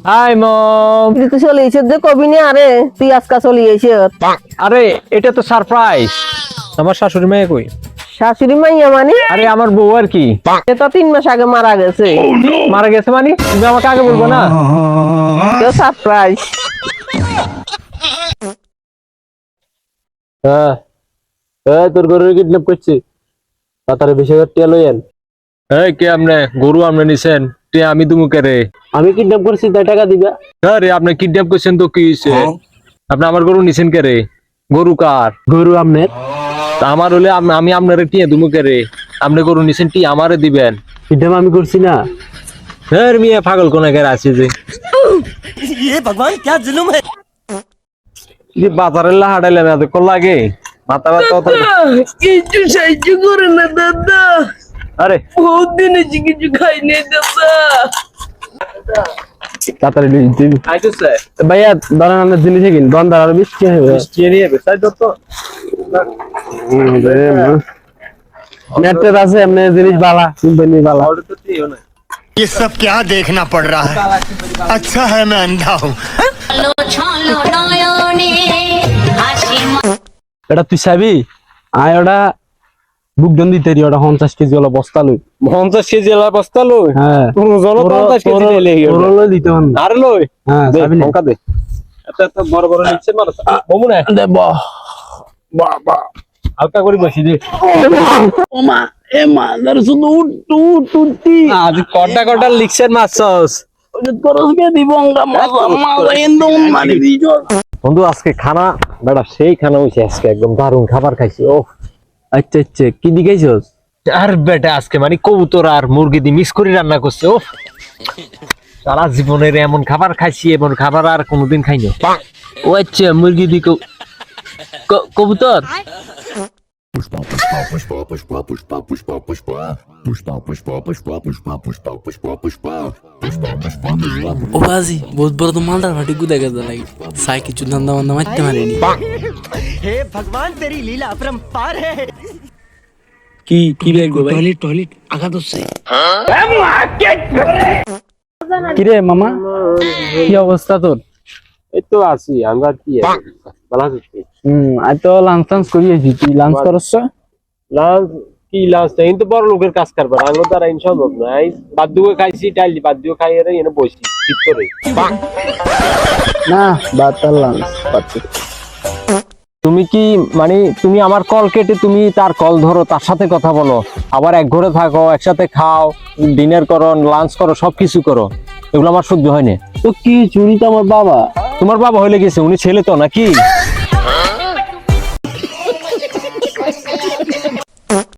High মম, তুই চলে এসে যে কবি নি আরে তুই আজকা চলে এসে আরে এটা তো সারপ্রাইজ। আমার শাশুড়ি মেয়ে কই? শাশুড়ি মাইয়া মানে আরে আমার বউ আর কি। এ তো 3 মাস আগে মারা গেছে। মারা গেছে মানে তুমি আমাকে আগে বলবো না? তো সারপ্রাইজ। হ্যাঁ হ্যাঁ, তোর গরু কিডন্যাপ করছে, তাড়াতাড়ি 20,000 টাকা লইয়েন। এই কে আপনি? গরু আপনি নিছেন, তে আমি দুমুকে রে? আমি কিডন্যাপ করছি, তাই টাকা দিবা? আরে আপনি কিডন্যাপ করছেন তো কি হইছে? আপনি আমার গরু নিছেন কে রে? গরু কার? গরু আপনার। আমার হলে আমি আপনারে টিয়া দুমুকে রে? আপনি গরু নিছেন, টি আমারে দিবেন? কিডন্যাপ আমি করছি না। হ্যাঁ মিয়া পাগল কোন এর আছে যে ये भगवान क्या जुल्म है। ये বাজারের লাহাড়াইলে না তো লাগে মাথা ব্যথা তো কিছু সাহায্য করে না দাদা, আরে বহুত দিন কিছু খাই নাই দাদা। তাড়াতাড়ি দিবি আইতেছে ভাইয়া, দাঁড়ান আমরা জিনিস কিন দোকানদার আর মিষ্টি হবে, মিষ্টি নিয়ে বেসাই তো নেটের আছে এমনি জিনিস বালা কোম্পানি বালা। ये सब क्या देखना पड़ रहा है? अच्छा है मैं अंधा हूँ। এটা তুই চাবি আয়, ওটা বুক দন দিতে ওটা 50 কেজি ওলা বস্তা লই। 50 কেজি ওলা বস্তা লই? হ্যাঁ জন 50 কেজি লই ওরা দিতে হন আর লই। হ্যাঁ চাবি নৌকা দে, এত বড় বড় নিচে মারছ বমু না দে। বাহ বাবা হালকা করে বসি দে। ওমা এ মা দর শুধু উঠতি আজ কটা কটা লিখছেন মাছস করসকে দিবঙ্গা মাছ এন্দম মারি দিছ। বন্ধু আজকে খানা বেটা সেই খানা হইছে, আজকে একদম দারুণ খাবার খাইছি। ও আচ্ছা আচ্ছা, কি দি খাইছস? আর বেটা আজকে মানে কবুতর আর মুরগি দি মিক্স করে রান্না করছে। ও সারা জীবনের এমন খাবার খাইছি, এমন খাবার আর কোনোদিন খাইনি। ও আচ্ছা, মুরগি দি কবুতর। Pushpa pushpa pushpa pushpa pushpa pushpa pushpa pushpa pushpa pushpa pushpa pushpa pushpa pushpa pushpa pushpa ও বাজি বহুত বড় তো মালদার ফাটি গুদা গেছে লাগে সাই কিছু ধান্দা বান্দা মারতে পারেনি। हे भगवान तेरी लीला अपरंपार है। কি কি লাগবে ভাই? टॉयलेट आगा तो से কি রে মামা, কি অবস্থা তোর? এই তো আছি আমরা, কি ভালো আছি। আই তো লাঞ্চ টাঞ্চ করি আছি, তুই লাঞ্চ করছ? লাঞ্চ কি লাঞ্চ টাইম তো বড় লোকের কাজ করবার, আঙ্গো তার আইন সম্ভব নাই। বাদ দুয়ে খাইছি, ডাল বাদ দুয়ে খাই এর এনে বসি ঠিক করে না বাদ তার লাঞ্চ পাচ্ছি। তুমি কি মানে তুমি আমার কল কেটে তুমি তার কল ধরো, তার সাথে কথা বলো, আবার এক ঘরে থাকো, একসাথে খাও, ডিনার করো, লাঞ্চ করো, সবকিছু করো, এগুলো আমার সহ্য হয় না। তো কি চুরি তো আমার বাবা, তোমার বাবা হইলে গেছে, উনি ছেলে তো নাকি?